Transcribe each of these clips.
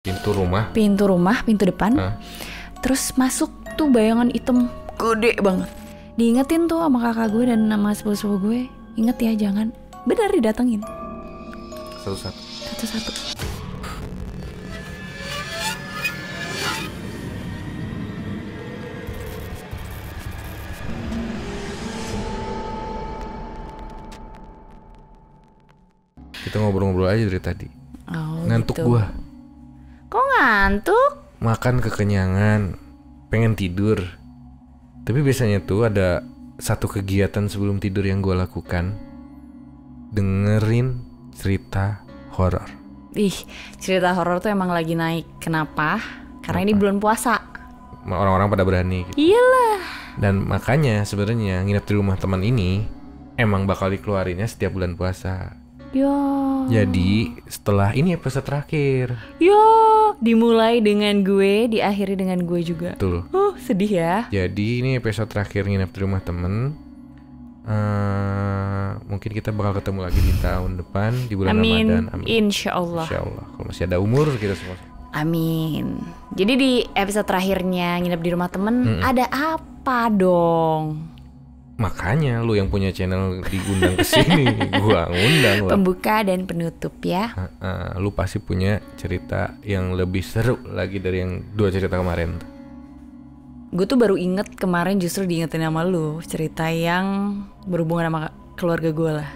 Pintu rumah, pintu depan. Terus masuk tuh bayangan hitam gede banget. Diingetin tuh sama kakak gue dan sama sepupu-sepupu gue, inget ya jangan. Benar didatengin. Satu-satu. Kita ngobrol-ngobrol aja dari tadi. Ngantuk gitu. gua. Kok ngantuk? Makan kekenyangan, pengen tidur. Tapi biasanya tuh ada satu kegiatan sebelum tidur yang gua lakukan. Dengerin cerita horor. Ih, cerita horor tuh emang lagi naik. Kenapa? Karena ini bulan puasa. Orang-orang pada berani gitu. Iyalah. Dan makanya sebenarnya nginep di rumah teman ini emang bakal dikeluarinnya setiap bulan puasa. Yo. Jadi setelah ini episode terakhir. Yo, dimulai dengan gue, diakhiri dengan gue juga. Betul. Sedih ya. Jadi ini episode terakhir nginep di rumah temen. Mungkin kita bakal ketemu lagi di tahun depan di bulan Ramadan. Amin. Insya Allah. Kalau masih ada umur kita semua. Amin. Jadi di episode terakhirnya nginep di rumah temen ada apa dong? Makanya lu yang punya channel diundang ke sini, gua ngundang lah. Pembuka dan penutup ya. Lu pasti punya cerita yang lebih seru lagi dari yang 2 cerita kemarin. Gue tuh baru inget kemarin justru diingetin sama lu cerita yang berhubungan sama keluarga gue lah.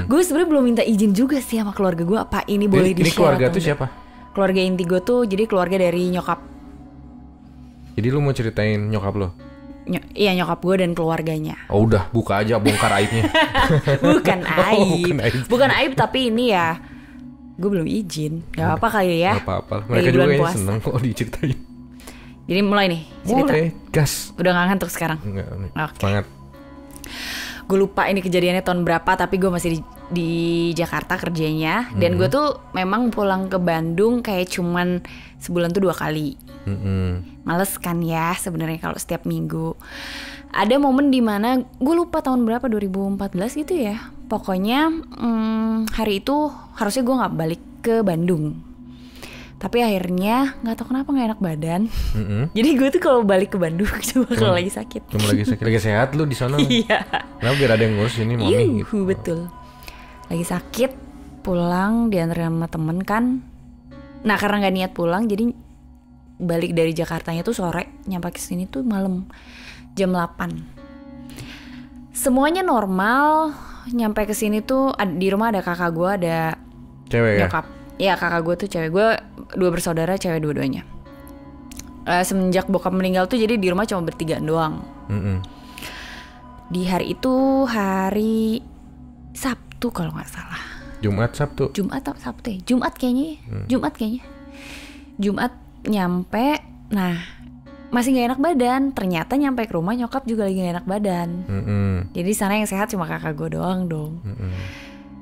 Gue sebenarnya belum minta izin juga sih sama keluarga gue, apa ini boleh di-share? Ini keluarga tuh siapa? Keluarga inti gue tuh jadi keluarga dari nyokap. Jadi lu mau ceritain nyokap lo? Iya, nyokap gue dan keluarganya. Oh udah, buka aja, bongkar aibnya. Bukan aib. Bukan aib, tapi ini ya gue belum izin. Gak apa-apa kali ya. Gak apa-apa. Mereka juga kayaknya seneng kok diceritain. Jadi mulai nih cerita. Mulai, gas. Udah gak ngantuk sekarang? Enggak, okay. Semangat. Gue lupa ini kejadiannya tahun berapa, tapi gue masih di Jakarta kerjanya. Dan gue tuh memang pulang ke Bandung kayak cuman sebulan tuh 2 kali. Males kan ya sebenarnya kalau setiap minggu. Ada momen dimana gue lupa tahun berapa, 2014 gitu ya. Pokoknya hari itu harusnya gue gak balik ke Bandung. Tapi akhirnya gak tahu kenapa gak enak badan. Jadi gue tuh kalau balik ke Bandung cuma kalau lagi sakit. Cuma lagi sakit. Lagi sehat lu di sana. Iya. Kenapa biar ada yang ngurus ini mami gitu. Betul. Lagi sakit, pulang diantarin sama temen kan. Nah karena gak niat pulang, jadi balik dari Jakartanya tuh sore, nyampe ke sini tuh malam jam 8. Semuanya normal. Nyampe ke sini tuh di rumah ada kakak gue, ada cewek nyokap. Ya kakak gue tuh cewek. Gue 2 bersaudara, cewek dua-duanya. Semenjak bokap meninggal tuh jadi di rumah cuma bertigaan doang. Di hari itu hari Sabtu kalau nggak salah. Jumat atau Sabtu ya? Jumat kayaknya. Jumat nyampe, nah masih gak enak badan. Ternyata nyampe ke rumah nyokap juga lagi gak enak badan. Jadi sana yang sehat cuma kakak gue doang dong.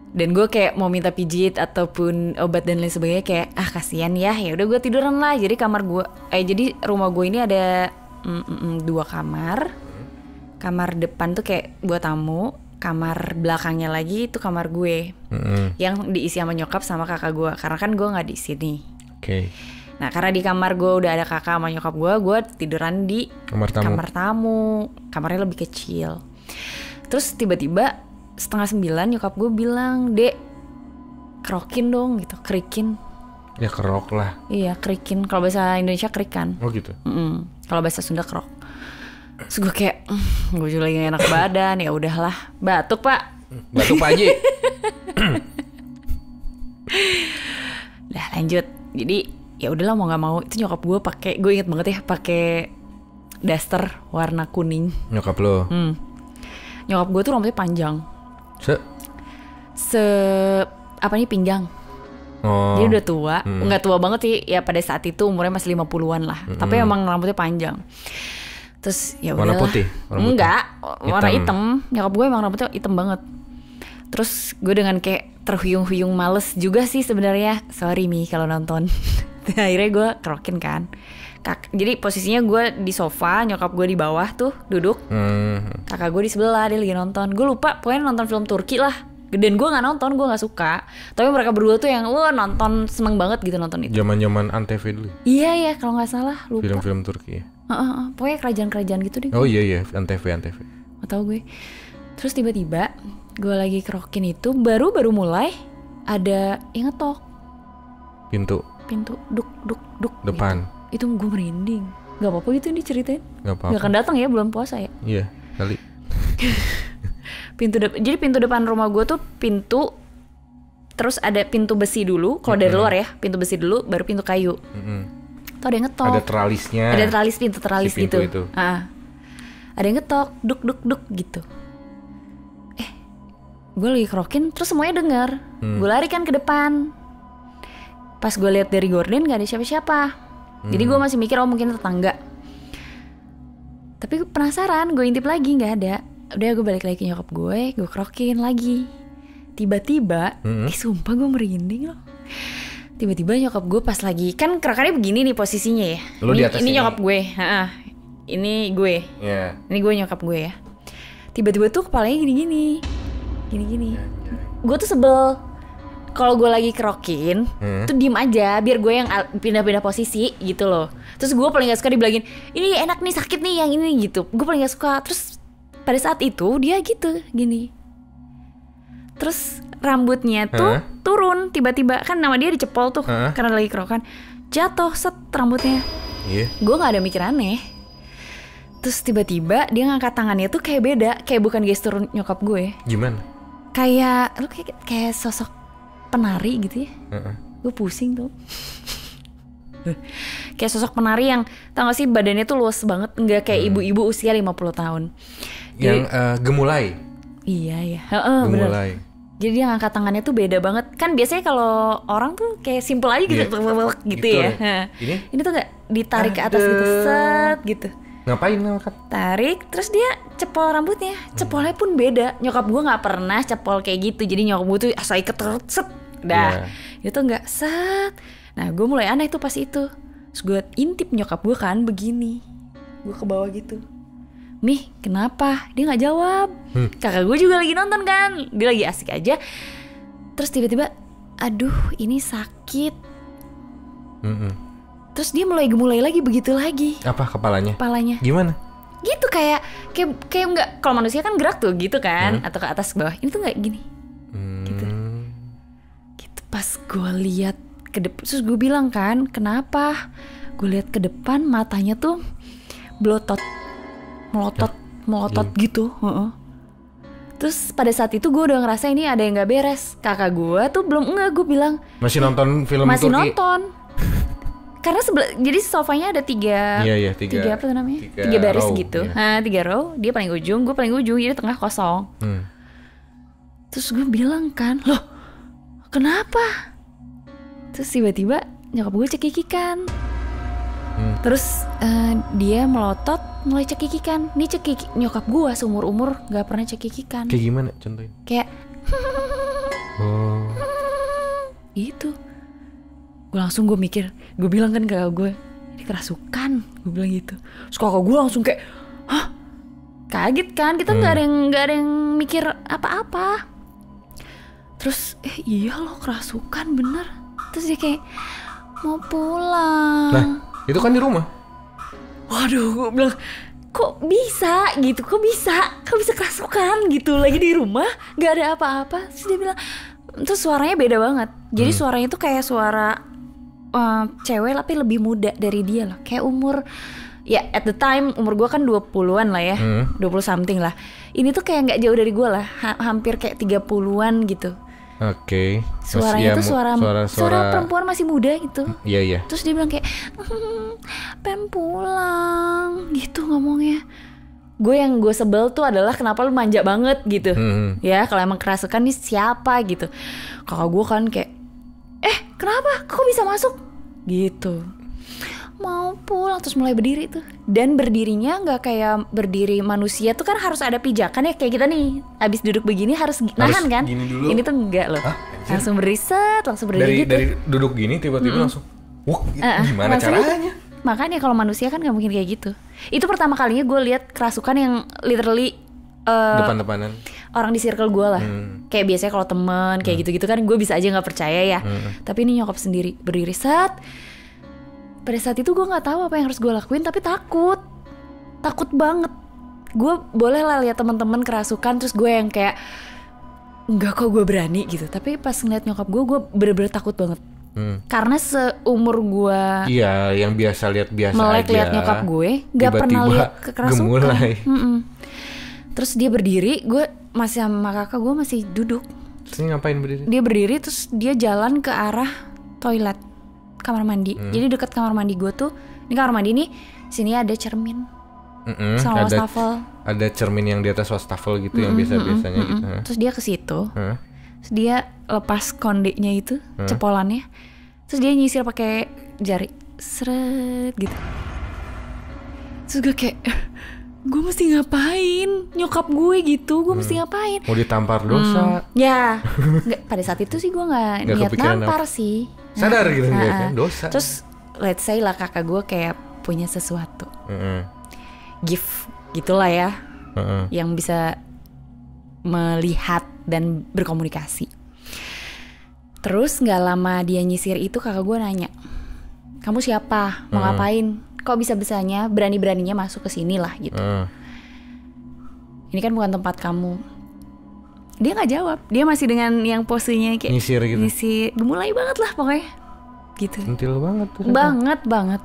Dan gue kayak mau minta pijit ataupun obat dan lain sebagainya, kayak kasihan ya. Ya udah gue tiduran lah. Jadi kamar gue, jadi rumah gue ini ada 2 kamar. Kamar depan tuh kayak buat tamu. Kamar belakangnya lagi itu kamar gue. Yang diisi sama nyokap sama kakak gue. Karena kan gue nggak di sini. Oke. Nah karena di kamar gue udah ada kakak sama nyokap gue tiduran di kamar tamu. Kamarnya lebih kecil. Terus tiba-tiba 8:30 nyokap gue bilang, "Dek, kerokin dong," gitu, kerikin. Ya kerok lah. Iya kerikin. Kalau bahasa Indonesia kerik kan. Oh gitu. Kalau bahasa Sunda kerok. Terus gue kayak, gue juga lagi gak enak badan, ya udahlah, batuk pak Haji. Nah lanjut. Jadi ya udahlah mau nggak mau itu nyokap gue pakai, gue inget banget ya, pakai daster warna kuning. Nyokap lo? Nyokap gue tuh rambutnya panjang. Apa nih, pinggang. Dia udah tua, nggak tua banget sih ya, pada saat itu umurnya masih 50-an lah. Tapi emang rambutnya panjang. Terus ya warna udahlah. Putih? Enggak, warna hitam. Nyokap gue emang rambutnya hitam banget. Terus gue dengan kayak terhuyung-huyung males juga sih sebenarnya. Sorry Mi kalau nonton. Akhirnya gue kerokin kan. Jadi posisinya gue di sofa, nyokap gue di bawah tuh duduk. Kakak gue di sebelah, dia lagi nonton. Gue lupa, pokoknya nonton film Turki lah. Dan gue nggak nonton, gue nggak suka. Tapi mereka berdua tuh yang nonton, seneng banget gitu nonton itu. Zaman-zaman Antv dulu. Iya kalau nggak salah, lupa. Film-film Turki ya. Pokoknya kerajaan-kerajaan gitu deh. Oh iya Antv. Gak tau gue. Terus tiba-tiba gue lagi kerokin itu baru mulai ada yang ngetok pintu duk depan gitu. Itu gue merinding. Gak apa-apa gitu diceritain. Gak apa-apa. Gak akan datang ya bulan puasa ya. Iya kali. Jadi pintu depan rumah gue tuh pintu, terus ada pintu besi dulu. Kalau dari luar ya pintu besi dulu, baru pintu kayu. Tuh ada yang ngetok. Ada tralisnya. Ada pintu teralis si pintu gitu. Itu. Ada yang ngetok, duk gitu. Gue lagi kerokin, terus semuanya dengar. Gue lari kan ke depan. Pas gue lihat dari gorden gak ada siapa-siapa. Jadi gue masih mikir mungkin tetangga. Tapi gue penasaran, gue intip lagi gak ada. Udah gue balik lagi ke nyokap gue kerokin lagi. Tiba-tiba, sumpah gue merinding loh. Tiba-tiba nyokap gue pas lagi, kan kerokannya begini nih posisinya ya. Lu di atas ini nyokap gue, ini gue. Yeah. Ini gue nyokap gue ya. Tiba-tiba tuh kepalanya gini-gini. Gue tuh sebel. Kalau gue lagi kerokin tuh diem aja, biar gue yang pindah-pindah posisi gitu loh. Terus gue paling gak suka dibilangin, ini enak nih, sakit nih yang ini gitu. Gue paling gak suka. Terus pada saat itu dia gitu, gini. Terus rambutnya tuh turun tiba-tiba. Kan nama dia dicepol tuh karena lagi kerokan. Jatuh set rambutnya. Gue gak ada mikir aneh. Terus tiba-tiba dia ngangkat tangannya tuh kayak beda. Kayak bukan gestur nyokap gue. Gimana? Kayak lu kayak sosok penari gitu ya. Gue pusing tuh. Kayak sosok penari yang tau gak sih badannya tuh luas banget. Nggak kayak ibu-ibu usia 50 tahun. Yang gemulai. Iya gemulai. Bener. Jadi dia ngangkat tangannya tuh beda banget. Kan biasanya kalau orang tuh kayak simple aja gitu, gitu ya. Ini tuh gak ditarik ke atas gitu, set gitu. Ngapain ngangkat? Tarik, terus dia cepol rambutnya. Cepolnya pun beda. Nyokap gue gak pernah cepol kayak gitu. Jadi nyokap gue tuh asal iket set. Dah, itu gak set. Nah gue mulai aneh tuh pas itu. Terus gue intip nyokap gue kan begini. Gue ke bawah gitu. Mih, kenapa? Dia gak jawab. Kakak gue juga lagi nonton kan. Dia lagi asik aja. Terus tiba-tiba, aduh ini sakit. Terus dia mulai gemulai lagi begitu lagi. Apa kepalanya? Gimana? Gitu kayak nggak, kalau manusia kan gerak tuh gitu kan, atau ke atas ke bawah. Ini tuh nggak gini. Gitu. Pas gue lihat ke depan, terus gue bilang kan, kenapa? Gue lihat ke depan matanya tuh melotot gitu. Terus pada saat itu gue udah ngerasa ini ada yang nggak beres. Kakak gue tuh belum gue bilang masih nonton film Turki. Masih nonton. Karena jadi sofanya ada tiga apa tuh namanya? Tiga baris row, gitu. Nah, 3 row, dia paling ujung, gue paling ujung, jadi tengah kosong. Terus gue bilang kan, loh, kenapa? Terus tiba-tiba nyokap gue cekikikan. Terus dia melotot, mulai cekikikan. Nih cekik nyokap gue seumur-umur gak pernah cekikikan. Kayak gimana contohnya? Kayak gitu. Gue mikir, gue bilang kan ke kakak gue, ini kerasukan, gue bilang gitu. Terus kakak gue langsung kayak, hah? Kaget kan, kita nggak ada yang mikir apa-apa. Terus, iya loh kerasukan bener. Terus dia kayak mau pulang. Nah, itu kan di rumah. Waduh, gue bilang, kok bisa gitu, kok bisa kerasukan gitu lagi di rumah, nggak ada apa-apa. Terus dia bilang, terus suaranya beda banget. Jadi suaranya tuh kayak suara cewek tapi lebih muda dari dia loh. Kayak umur, ya at the time umur gue kan 20-an lah ya, 20 something lah. Ini tuh kayak gak jauh dari gue lah, hampir kayak 30-an gitu. Oke. Suaranya tuh suara perempuan masih muda gitu. Iya. Terus dia bilang kayak pengen pulang gitu ngomongnya. Gue sebel tuh adalah kenapa lu manja banget gitu. Ya kalau emang kerasukan nih siapa gitu. Kakak gue kan kayak kenapa? Kok bisa masuk? Gitu. Mau pulang, terus mulai berdiri tuh. Dan berdirinya gak kayak berdiri manusia tuh kan harus ada pijakan ya. Kayak kita nih abis duduk begini harus nahan kan. Ini tuh enggak loh. Langsung beriset, langsung berdiri gitu. Dari duduk gini tiba-tiba langsung gimana caranya? Makanya kalau manusia kan gak mungkin kayak gitu. Itu pertama kalinya gue lihat kerasukan yang literally depan-depanan. orang di circle gue lah. Kayak biasanya kalau temen kayak gitu-gitu kan gue bisa aja nggak percaya ya. Tapi ini nyokap sendiri berdiri pada saat itu gue nggak tahu apa yang harus gue lakuin, tapi takut banget. Gue boleh lah lihat teman-teman kerasukan, terus gue yang kayak enggak kok gue berani gitu. Tapi pas ngeliat nyokap gue bener-bener takut banget. Karena seumur gue yang biasa lihat melek aja. lihat nyokap gue nggak pernah lihat kerasukan. Terus dia berdiri, gue masih sama kakak gue masih duduk. Terus ngapain berdiri? Dia berdiri terus dia jalan ke arah toilet, kamar mandi. Jadi dekat kamar mandi gue tuh, ini kamar mandi nih, sini ada cermin sama wastafel. Ada cermin yang di atas wastafel gitu yang biasanya gitu. Terus dia ke situ. Terus dia lepas kondeknya itu, cepolannya. Terus dia nyisir pakai jari, seret gitu. Terus gue kayak, gue mesti ngapain? Nyokap gue gitu, gue mesti ngapain? Mau ditampar dosa? Ya, nggak, pada saat itu sih gue nggak niat nampar sih. Sadar gitu kan, dosa. Terus let's say lah kakak gue kayak punya sesuatu, gift gitulah ya, yang bisa melihat dan berkomunikasi. Terus nggak lama dia nyisir itu, kakak gue nanya, kamu siapa? Mau ngapain? Kok bisa-bisanya berani-beraninya masuk ke sini lah gitu. Ini kan bukan tempat kamu. Dia nggak jawab. Dia masih dengan yang posenya kayak nyisir gitu. Nyisir, gemulai banget lah pokoknya. Gitu. Sentil banget tuh. Banget.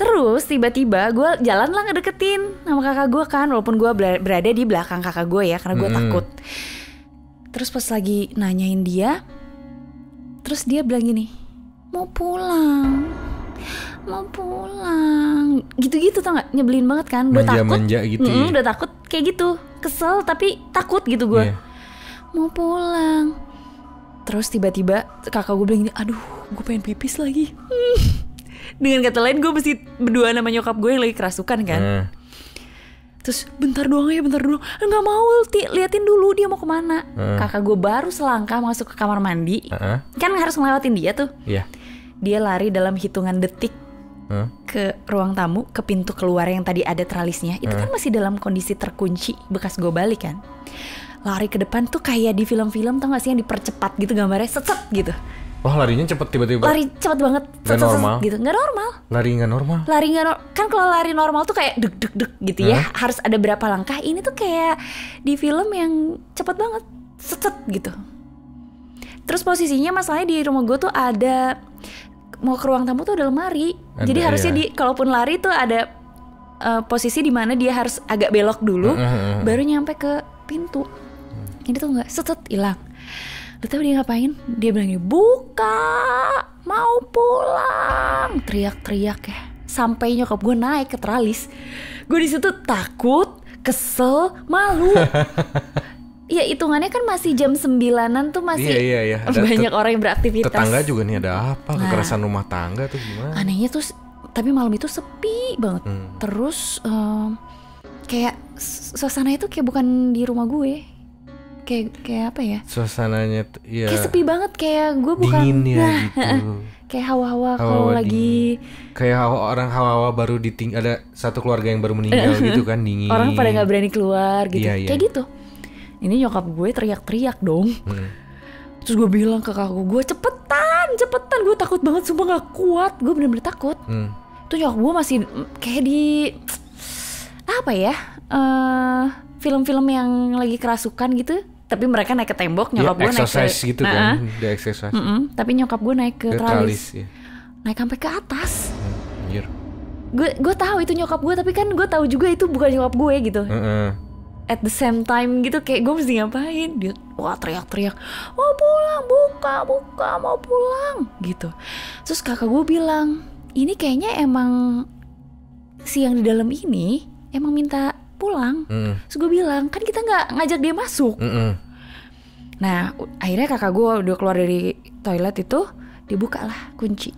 Terus tiba-tiba gue jalan lah ngedeketin sama kakak gue kan, walaupun gue berada di belakang kakak gue ya, karena gue takut. Terus pas lagi nanyain dia, terus dia bilang gini, mau pulang, gitu-gitu tau gak, nyebelin banget kan. Udah manja gitu ya. Udah takut kayak gitu, kesel tapi takut gitu gue. Mau pulang. Terus tiba-tiba kakak gue bilang gini, aduh gue pengen pipis lagi. Dengan kata lain gue mesti berdua sama nyokap gue yang lagi kerasukan kan. Terus bentar doang. Nggak mau, liatin dulu dia mau kemana. Kakak gue baru selangkah masuk ke kamar mandi. Kan harus ngelewatin dia tuh. Dia lari dalam hitungan detik ke ruang tamu, ke pintu keluar yang tadi ada tralisnya. Itu kan masih dalam kondisi terkunci bekas gue balik kan. Lari ke depan tuh kayak di film-film, tau gak sih yang dipercepat gitu gambarnya, set gitu. Wah, larinya cepet tiba-tiba. Lari cepet banget. Gak normal gitu. Gak normal. Lari gak normal. Kan kalau lari normal tuh kayak deg gitu ya. Harus ada berapa langkah. Ini tuh kayak di film yang cepet banget, set gitu. Terus posisinya masalahnya di rumah gue tuh ada, mau ke ruang tamu tuh ada lemari. Jadi harusnya kalaupun lari tuh ada posisi di mana dia harus agak belok dulu, baru nyampe ke pintu. Ini tuh nggak, set hilang. Lu tau dia ngapain? Dia bilang, buka, mau pulang, teriak-teriak ya. Sampai nyokap gue naik ke tralis. Gue di situ takut, kesel, malu. Ya hitungannya kan masih jam 9-an tuh, masih banyak orang yang beraktivitas. Tetangga juga nih ada apa, kekerasan rumah tangga tuh gimana? Anehnya tuh, tapi malam itu sepi banget. Terus kayak suasananya tuh kayak bukan di rumah gue. Kayak apa ya? Suasananya kayak sepi banget, kayak gue bukan dingin ya gitu. Kayak hawa-hawa kalau lagi kayak hawa-hawa baru ada satu keluarga yang baru meninggal gitu kan, dingin. Orang pada nggak berani keluar gitu. Kayak gitu. Ini nyokap gue teriak-teriak dong. Terus gue bilang ke kakak gue, cepetan, gue takut banget, sumpah nggak kuat, gue bener-bener takut. Tuh nyokap gue masih kayak di apa ya, film-film yang lagi kerasukan gitu. Tapi mereka naik ke tembok, nyokap gue naik ke gitu kan, dia exercise. Tapi nyokap gue naik ke tralis. Naik sampai ke atas. Gue tahu itu nyokap gue, tapi kan gue tahu juga itu bukan nyokap gue gitu. At the same time gitu, kayak gue mesti ngapain? Dia teriak-teriak, mau pulang, buka, mau pulang gitu. Terus kakak gue bilang, ini kayaknya emang si yang di dalam ini emang minta pulang. Terus gue bilang, kan kita nggak ngajak dia masuk. Nah akhirnya kakak gue udah keluar dari toilet itu, dibuka lah kunci,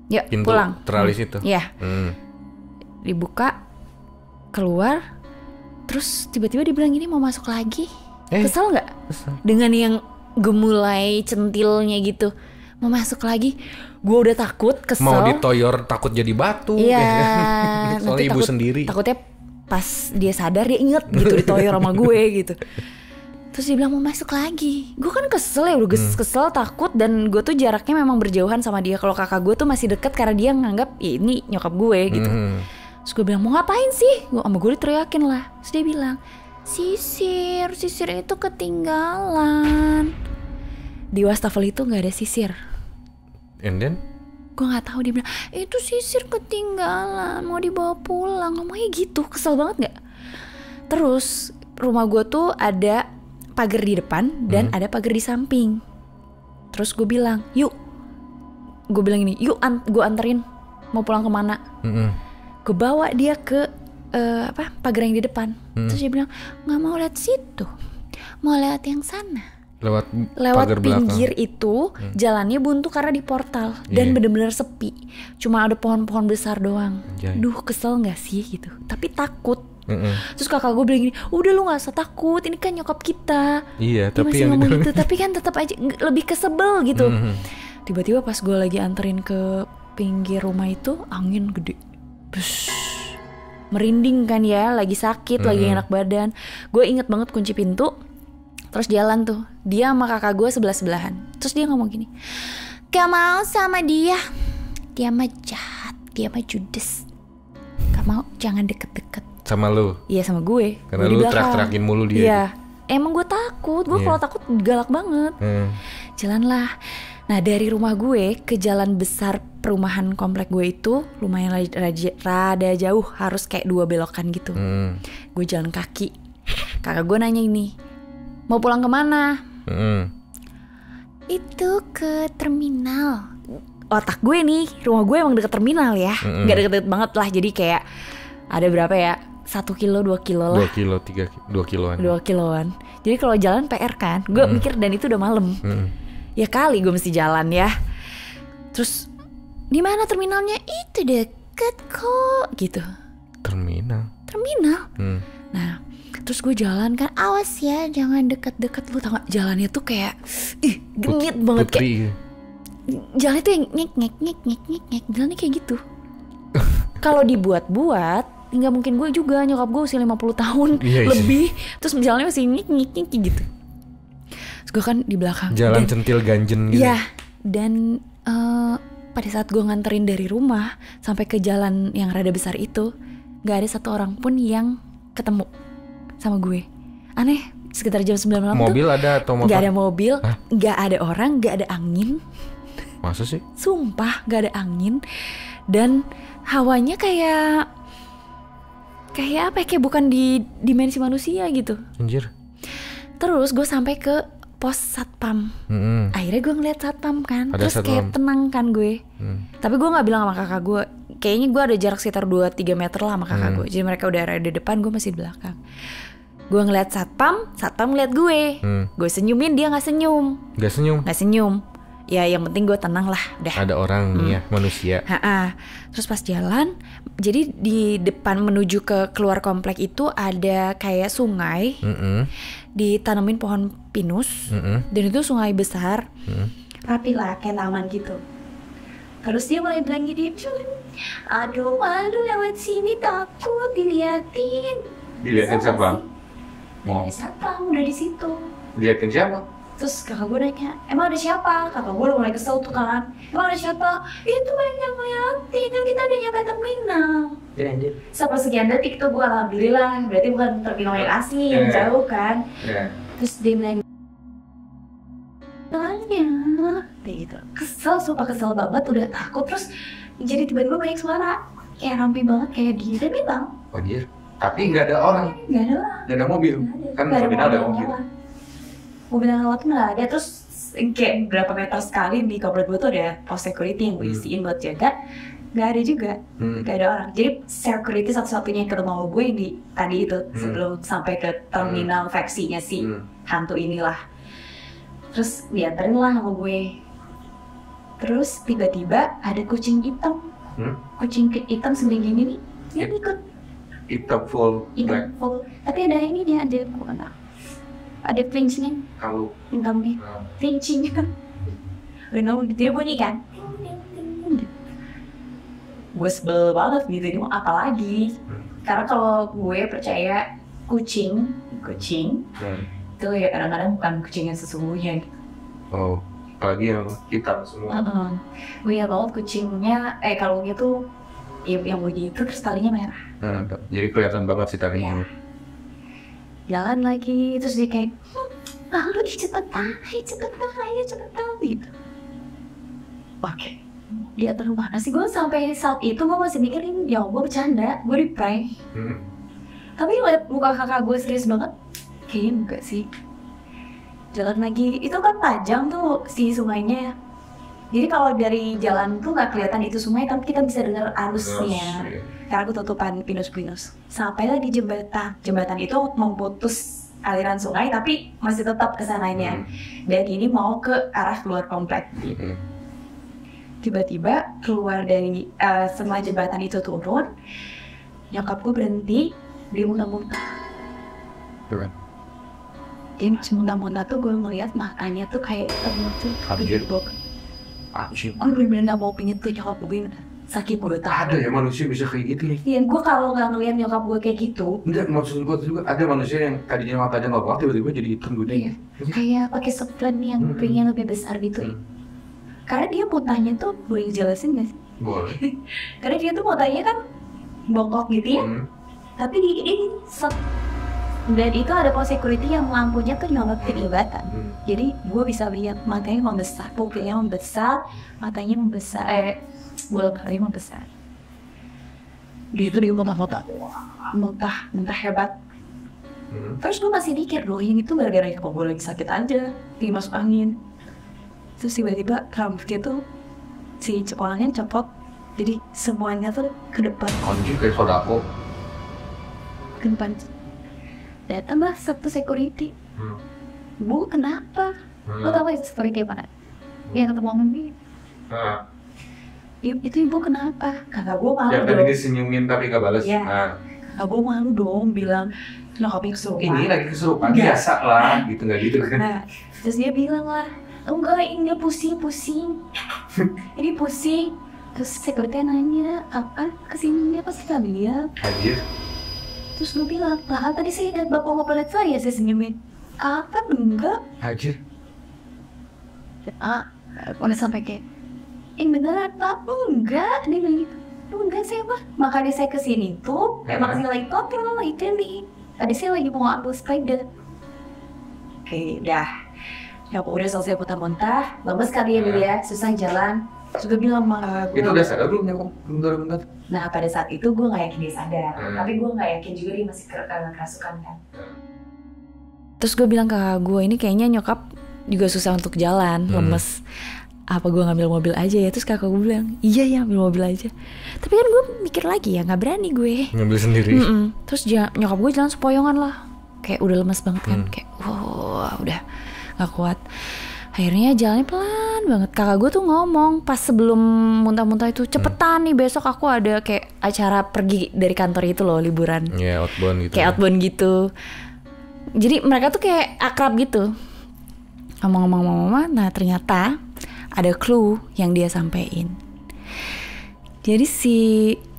ya pintu pulang teralis itu ya. Dibuka, keluar, terus tiba-tiba dia bilang, ini mau masuk lagi. Kesel nggak dengan yang gemulai centilnya gitu, mau masuk lagi? Gue udah takut, kesel, mau ditoyor, takut jadi batu. Soalnya ibu sendiri takutnya pas dia sadar dia inget gitu ditoyor sama gue gitu. Terus dia bilang mau masuk lagi. Gue kan kesel ya, udah kesel, takut. Dan gue tuh jaraknya memang berjauhan sama dia. Kalau kakak gue tuh masih deket karena dia nganggap ya ini nyokap gue gitu. Terus gue bilang mau ngapain sih? Sama gue diteriakin lah. Terus dia bilang sisir itu ketinggalan. Di wastafel itu gak ada sisir. And then? Gue gak tahu, dia bilang itu sisir ketinggalan, mau dibawa pulang. Ngomongnya gitu, kesel banget gak? Terus rumah gue tuh ada pagar di depan dan ada pagar di samping. Terus gue bilang yuk, gue bilang ini, yuk gue anterin, mau pulang kemana. Gue bawa dia ke pagar yang di depan. Terus dia bilang gak mau lihat situ, mau lihat yang sana. Lewat pinggir belakang. Itu jalannya buntu karena di portal dan bener-bener sepi, cuma ada pohon-pohon besar doang. Duh, kesel gak sih gitu, tapi takut. Terus kakak gue bilang gini, udah lu gak usah takut, ini kan nyokap kita. Iya, dia tapi masih ngomong gitu, tapi kan tetap aja lebih kesebel gitu. Tiba-tiba pas gue lagi anterin ke pinggir rumah itu, angin gede, bus, merinding kan ya, lagi sakit, lagi enak badan. Gue inget banget kunci pintu. Terus jalan tuh, dia sama kakak gue sebelah-sebelahan. Terus dia ngomong gini, gak mau sama dia mah jahat, dia mah judes. Gak mau, jangan deket-deket. Sama lu? Iya sama gue. Karena gue lu terak-terakin mulu dia. Iya, emang gue takut. Gue kalau takut galak banget. Jalanlah. Nah dari rumah gue ke jalan besar perumahan komplek gue itu lumayan rada jauh, harus kayak 2 belokan gitu. Gue jalan kaki. Kakak gue nanya ini, mau pulang kemana? Itu ke terminal. Otak gue nih, rumah gue emang deket terminal ya. Gak deket-deket banget lah. Jadi kayak ada berapa ya, 1 kilo 2 kilo lah. 2 kiloan. 2 kiloan. Jadi kalau jalan PR kan. Gue mikir, dan itu udah malam. Ya kali gue mesti jalan ya. Terus di mana terminalnya? Itu deket kok gitu. Terminal. Nah terus gue jalan kan, awas ya jangan deket-deket. Lu tau gak jalannya tuh kayak genit banget. Putri. Kayak jalannya tuh yang nyek. Jalannya kayak gitu. Kalau dibuat-buat nggak mungkin. Gue juga, nyokap gue usia 50 tahun lebih. Terus jalannya masih nyek gitu. Terus gue kan di belakang, jalan centil ganjen gitu. Iya. Dan pada saat gue nganterin dari rumah sampai ke jalan yang rada besar itu, nggak ada satu orang pun yang ketemu sama gue. Aneh, sekitar jam 9 malam mobil tuh ada atau motor? Gak ada mobil, gak ada orang, gak ada angin. Masa sih? Sumpah gak ada angin. Dan hawanya kayak apa ya, kayak bukan di dimensi manusia gitu. Anjir. Terus gue sampai ke pos satpam. Akhirnya gue ngeliat satpam kan. Ada terus satpam. Kayak tenang kan gue. Tapi gue gak bilang sama kakak gue. Kayaknya gue ada jarak sekitar 2-3 meter lah sama kakak gue. Jadi mereka udah ada di depan, gue masih di belakang. Gue ngeliat satpam ngeliat gue. Gue senyumin, dia gak senyum. Gak senyum? Ya yang penting gue tenang lah udah. Ada orang nih ya, manusia. Terus pas jalan, jadi di depan menuju ke keluar komplek itu ada kayak sungai. Ditanemin pohon pinus. Dan itu sungai besar. Rapi lah, kayak taman gitu. Terus dia mulai bilang gini, aduh malu lewat sini, takut diliatin. Diliatin siapa? Dari satpam udah di situ. Diliatin siapa? Terus kakak gue nanya, emang ada siapa? Kakak gue udah mulai kesel tuh kan. Emang ada siapa? Itu banyak yang ngeliatin, kan kita udah nyampe terminal. Sampai sekian detik tuh gue alhamdulillah, berarti bukan terminal yang asli, yang jauh kan. Terus dia bilang, kayak gitu. Kesel, sumpah kesel banget, udah takut. Terus jadi tiba-tiba banyak suara, kayak rampi banget, kayak dia bilang. Oh dia? Tapi nggak ada orang? Nggak ada lah. Nggak ada mobil? Kan terminal ada mobil. Mobil yang lewat nggak ada. Terus kayak berapa meter sekali di komplek gue tuh ada pos security yang gue isiin buat jaga. Nggak ada juga, nggak ada orang. Jadi security satu-satunya yang ke rumah gue yang di tadi itu sebelum sampai ke terminal faksinya si hantu inilah. Terus dianterin lah sama gue. Terus tiba-tiba ada kucing hitam. Kucing hitam segede gini nih, dia ikut. Hitam full black. Full. Tapi ada ini dia, ada warna. Ada flinchnya. Kalau hitamnya, flinching. Benar, dia bunyi kan? Gue sebel banget gitu, ini mau apa lagi? Karena kalau gue percaya kucing itu ya kadang-kadang bukan kucing yang sesungguhnya. Oh, apalagi yang hitam semua. Gue ya banget kucingnya, kalungnya tuh yang begitu terus talinya merah. Jadi kelihatan banget sih talinya. Jalan lagi terus dia kayak lu cepetan gitu. Oke. Dia terus mana sih, gue sampai saat itu gue masih mikirin ya gue bercanda, gue di prank. Tapi liat muka kakak gue serius banget, kayaknya enggak sih. Jalan lagi, itu kan tajam tuh si sungainya. Jadi kalau dari jalan tuh nggak kelihatan itu sungai, tapi kita bisa dengar arusnya. Karena aku tutupan pinus-pinus. Sampailah di jembatan. Jembatan itu memutus aliran sungai, tapi masih tetap kesananya. Dan ini mau ke arah keluar komplek. Tiba-tiba keluar dari setelah jembatan itu turun, nyokap gue berhenti, dia muntah-muntah. Dia muntah-muntah tuh gue ngeliat matanya tuh kayak tuh Anjir. Gue bener-bener gak mau pingin tuh nyokap gue sakit gue tahu. Ada ya manusia bisa kayak gitu ya? Iya, gue kalau nggak ngeliat nyokap gue kayak gitu. Enggak, maksud gue juga ada manusia yang tadinya matanya nggak kuat tiba-tiba jadi hitam gitu. Iya. Kayak pakai seklen yang kupingnya lebih besar gitu ya. Karena dia muntahnya tuh, boleh jelasin gak sih? Boleh. Karena dia tuh muntahnya kan bongkok gitu ya. Tapi ini set. Dan itu ada pos security yang lampunya tuh nyolot ke jembatan. Jadi gue bisa lihat matanya membesar, pupilnya membesar, matanya membesar, bola matanya membesar. Dia tuh muntah hebat. Terus gue masih mikir loh, yang itu gara-gara kok gue lagi sakit aja, lagi masuk angin. Terus tiba-tiba rambutnya tuh si cepolanya copot, jadi semuanya tuh ke depan. Anjir kayak sodako. Ke depan. Datang lah satu security. Bu, kenapa? Lo tau gak security apa? Yang ketemu ini. Itu ibu kenapa? Kakak gue malu Yang dong. tadi dia senyumin tapi gak balas. Iya. Kakak gue malu dong, bilang nyokapnya kesurupan. Ini lagi kesurupan, biasa lah, gitu gak gitu kan? Nah, terus dia bilang lah, enggak, ini pusing. Ini pusing. Terus security nanya, apa kesininya pasti gak lihat. Anjir. Terus gue bilang, lah tadi saya lihat bapak lihat saya senyumin. Apa enggak? Anjir. Udah sampai kayak, beneran pak, enggak. Dia bilang gitu, enggak saya mah. Makanya saya kesini tuh, emang saya lagi kontrol itu nih. Tadi saya lagi mau ambil sepeda. Oke, udah. Ya udah selesai muntah-muntah, lemes kali ya dulu ya, susah jalan. Terus gue bilang sama gue, Itu udah sadar belum nyokap? Bentar. nah pada saat itu gue gak yakin dia sadar, tapi gue gak yakin juga dia masih kerasukan kan. Terus gue bilang ke gue, ini kayaknya nyokap juga susah untuk jalan, lemes. Apa gue ngambil mobil aja ya? Terus kakak gue bilang, iya ya ambil mobil aja. Tapi kan gue mikir lagi ya, gak berani gue ngambil sendiri. Terus nyokap gue jalan sepoyongan lah, kayak udah lemes banget kan, kayak wah udah gak kuat. Akhirnya jalannya pelan banget. Kakak gue tuh ngomong pas sebelum muntah-muntah itu, cepetan nih besok aku ada kayak acara pergi dari kantor itu loh, liburan. Iya, outbound gitu. Kayak outbound gitu. Jadi mereka tuh kayak akrab gitu. Ngomong-ngomong, nah ternyata ada clue yang dia sampein. Jadi si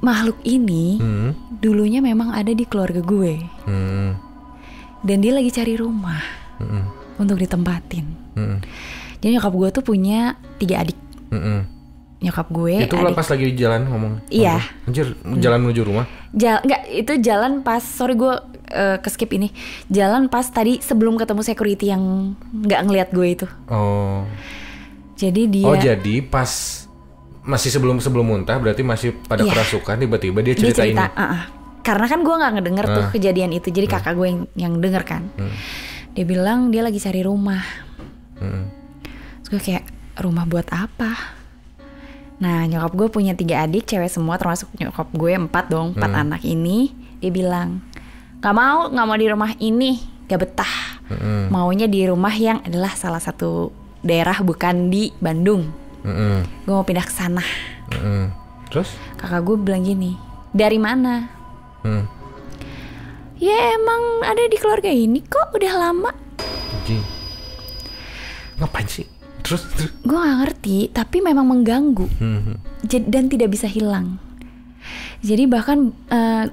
makhluk ini dulunya memang ada di keluarga gue. Dan dia lagi cari rumah untuk ditempatin. Jadi nyokap gue tuh punya 3 adik. Nyokap gue itu adik. pas lagi di jalan ngomong. Iya. Anjir, jalan menuju rumah. Enggak, itu jalan pas, sorry gue keskip ini. Jalan pas tadi sebelum ketemu security yang nggak ngelihat gue itu. Oh. Jadi dia. Oh, jadi pas masih sebelum muntah berarti masih pada kerasukan, tiba-tiba dia cerita ini. Karena kan gue nggak ngedenger tuh kejadian itu, jadi kakak gue yang denger kan. Dia bilang dia lagi cari rumah. Terus gue kayak, rumah buat apa? Nah nyokap gue punya 3 adik, cewek semua, termasuk nyokap gue 4 dong, 4 anak ini. Dia bilang, gak mau di rumah ini, gak betah. Maunya di rumah yang adalah salah satu daerah, bukan di Bandung. Gue mau pindah ke sana. Terus? Kakak gue bilang gini, dari mana? Ya emang ada di keluarga ini kok, udah lama. Ngapain sih? Terus? Gue gak ngerti, tapi memang mengganggu. Dan tidak bisa hilang. Jadi bahkan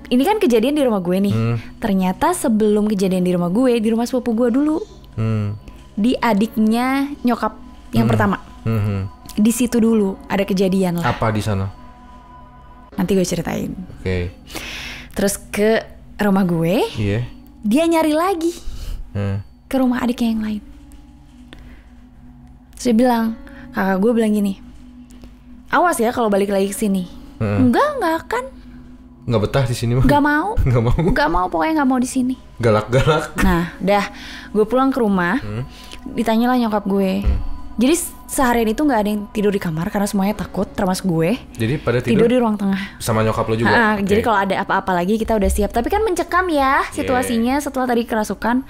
ini kan kejadian di rumah gue nih. Ternyata sebelum kejadian di rumah gue, di rumah sepupu gue dulu Di adiknya nyokap yang pertama. Di situ dulu ada kejadian lah. Apa di sana? Nanti gue ceritain. Oke. Terus ke rumah gue. Iya. Dia nyari lagi ke rumah adiknya yang lain. Terus dia bilang, kakak gue bilang gini, awas ya kalau balik lagi ke sini. Enggak akan. Nggak betah di sini mah. Nggak mau. Nggak mau, pokoknya nggak mau di sini. Galak-galak. Nah, gue pulang ke rumah, ditanyalah nyokap gue. Jadi seharian itu nggak ada yang tidur di kamar karena semuanya takut, termasuk gue. Jadi pada tidur di ruang tengah. Sama nyokap lo juga. Okay. Jadi kalau ada apa-apa lagi kita udah siap. Tapi kan mencekam ya situasinya setelah tadi kerasukan.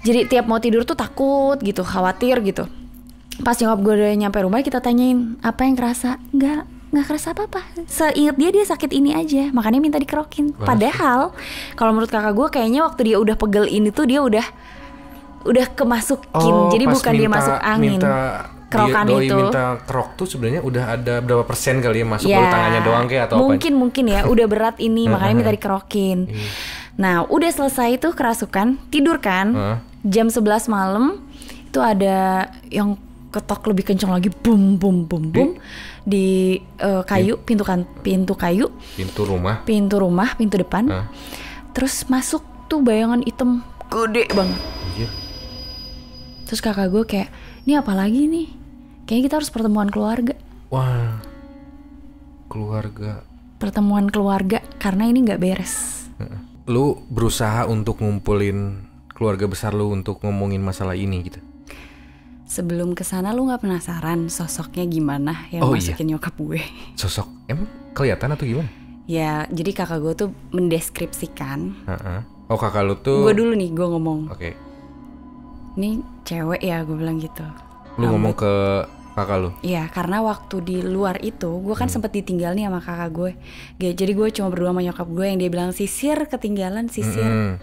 Jadi tiap mau tidur tuh takut gitu, khawatir gitu. Pas nyokap gue udah nyampe rumah, kita tanyain apa yang kerasa. Nggak kerasa apa-apa. Seingat dia sakit ini aja, makanya minta dikerokin. Padahal kalau menurut kakak gue kayaknya waktu dia udah pegel ini tuh dia udah kemasukin. Jadi bukan dia masuk angin. Kerokan doi itu. Minta kerok tuh sebenarnya udah ada berapa persen kali ya masuk baru tangannya doang kayak atau apa? Mungkin ya udah berat ini makanya minta dikerokin. Nah, udah selesai tuh kerasukan, tidur kan. Jam 11 malam itu ada yang ketok lebih kencang lagi, bum di kayu, pintu kayu, pintu rumah, pintu depan. Terus masuk tuh bayangan hitam gede banget. Terus kakak gue kayak, ini apa lagi nih? Kayaknya kita harus pertemuan keluarga. Wah, keluarga. Pertemuan keluarga karena ini nggak beres. Lu berusaha untuk ngumpulin keluarga besar lu untuk ngomongin masalah ini gitu. Sebelum kesana lu nggak penasaran sosoknya gimana yang masukin nyokap gue? Sosok emang kelihatan atau gimana? Ya, jadi kakak gue tuh mendeskripsikan. Oh, kakak lu tuh. Gue dulu nih, gue ngomong. Oke. Ini cewek ya, gue bilang gitu. Lu ngomong ke kakak lu? Iya, karena waktu di luar itu gue kan sempet ditinggal nih sama kakak gue. Jadi gue cuma berdua sama nyokap gue yang dia bilang sisir, ketinggalan sisir.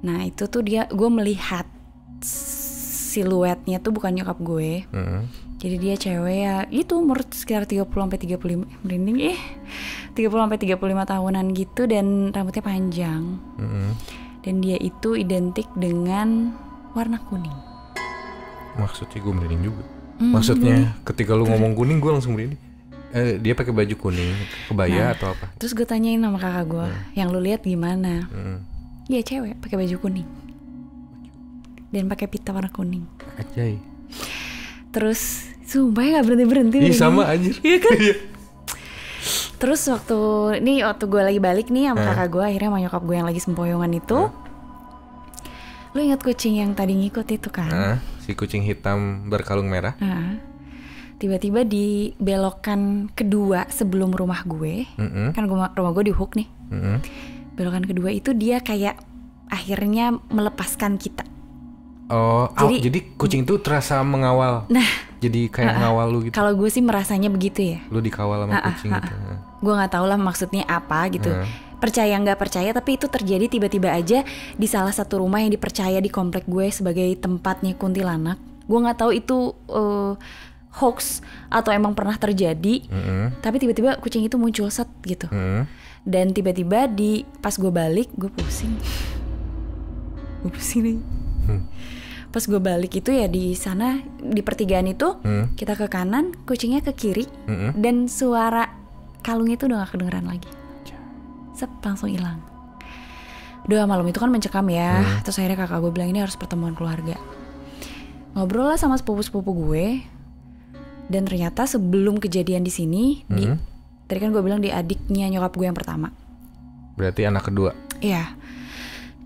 Nah itu tuh gue melihat siluetnya tuh bukan nyokap gue. Jadi dia cewek ya, itu umur sekitar 30-35 merinding 30-35 tahunan gitu dan rambutnya panjang. Dan dia itu identik dengan warna kuning. Maksudnya gue merinding juga. Maksudnya ketika lu ngomong kuning gue langsung merinding. Dia pakai baju kuning, kebaya atau apa? Terus gue tanyain sama kakak gue, yang lu lihat gimana? Iya cewek, pakai baju kuning dan pakai pita warna kuning. Ajay. Terus sumpah nggak berhenti. Iya sama anjir. Iya kan? Terus waktu gue lagi balik nih sama kakak gue, akhirnya sama nyokap gue yang lagi sempoyongan itu. Lu ingat kucing yang tadi ngikut itu kan? Si kucing hitam berkalung merah. Tiba-tiba di belokan kedua sebelum rumah gue, kan rumah gue di Hook nih. Belokan kedua itu dia kayak akhirnya melepaskan kita. Jadi kucing itu terasa mengawal. Nah, jadi kayak mengawal lu gitu. Kalau gue sih merasanya begitu ya. Lu dikawal sama kucing gitu. Gue nggak tahu lah maksudnya apa gitu. Percaya nggak percaya, tapi itu terjadi tiba-tiba aja di salah satu rumah yang dipercaya di komplek gue sebagai tempatnya kuntilanak. Gue nggak tahu itu hoax atau emang pernah terjadi. Tapi tiba-tiba kucing itu muncul set gitu. Dan tiba-tiba pas gue balik gue pusing. Nih. Pas gue balik itu ya di sana di pertigaan itu kita ke kanan, kucingnya ke kiri, dan suara kalungnya itu udah gak kedengeran lagi. Langsung hilang. Udah malam itu kan mencekam ya. Terus akhirnya kakak gue bilang ini harus pertemuan keluarga. Ngobrol lah sama sepupu-sepupu gue. Dan ternyata sebelum kejadian di sini, tadi kan gue bilang di adiknya nyokap gue yang pertama. Berarti anak kedua. Iya.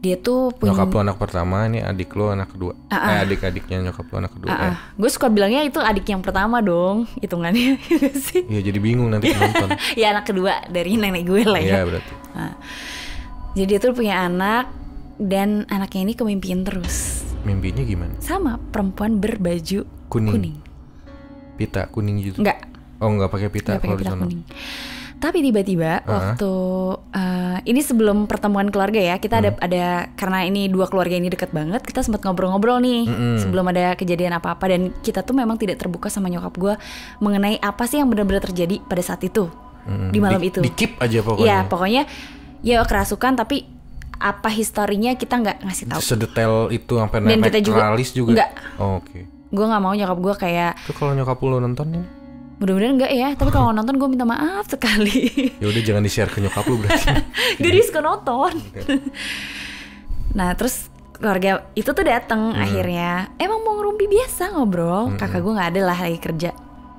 Dia tuh punya nyokap lu anak pertama, ini adik lu anak kedua. Adik-adiknya nyokap lu anak kedua. Gue suka bilangnya itu adik yang pertama dong, hitungannya sih. Iya, jadi bingung nanti penonton. Ya anak kedua dari nenek gue lah ya. Iya, berarti. Jadi dia tuh punya anak dan anaknya ini kemimpian terus. Mimpinya gimana? Sama perempuan berbaju kuning. Pita kuning gitu. Enggak. Oh, enggak pakai pita. Enggak pakai pita kuning. Tapi tiba-tiba waktu ini sebelum pertemuan keluarga ya, kita ada karena ini dua keluarga ini dekat banget, kita sempat ngobrol-ngobrol nih sebelum ada kejadian apa-apa, dan kita tuh memang tidak terbuka sama nyokap gue mengenai apa sih yang benar-benar terjadi pada saat itu di malam itu. Di keep aja pokoknya. Iya, pokoknya ya kerasukan, tapi apa historinya kita nggak ngasih tahu. Sedetail itu sampai Dan kita juga neralis juga. Nggak. Oh, oke. Gue nggak mau nyokap gue kayak. Itu kalau nyokap lu nonton nih? Mudah-mudahan enggak ya. Tapi kalau nonton gue minta maaf sekali. Ya udah jangan di-share ke nyokap lu berarti. Dia suka nonton. Nah terus keluarga itu tuh datang akhirnya. Emang mau ngerumpi biasa ngobrol. Kakak gue nggak ada lah lagi kerja.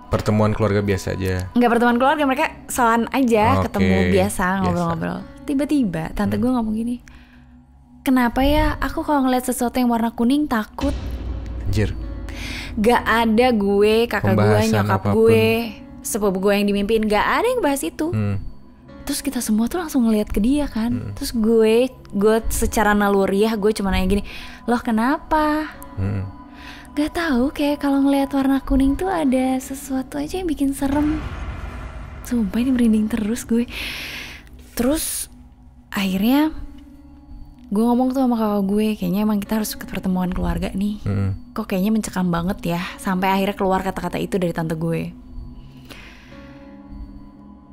Pertemuan keluarga biasa aja. Nggak pertemuan keluarga, mereka soan aja, Oke, ketemu biasa ngobrol-ngobrol. Tiba-tiba tante gue ngomong gini, kenapa ya aku kalau ngeliat sesuatu yang warna kuning takut? Anjir. Gak ada gue, kakak gue, Pembahasan nyokap apapun. gue, sepupu gue yang dimimpiin, gak ada yang bahas itu. Terus kita semua tuh langsung ngeliat ke dia kan. Terus gue secara naluriah gue cuma nanya gini, loh kenapa? Gak tahu, kayak kalau ngelihat warna kuning tuh ada sesuatu aja yang bikin serem. Sumpah ini merinding terus gue. Terus akhirnya gue ngomong tuh sama kakak gue, kayaknya emang kita harus ke pertemuan keluarga nih. Kok kayaknya mencekam banget ya. Sampai akhirnya keluar kata-kata itu dari tante gue.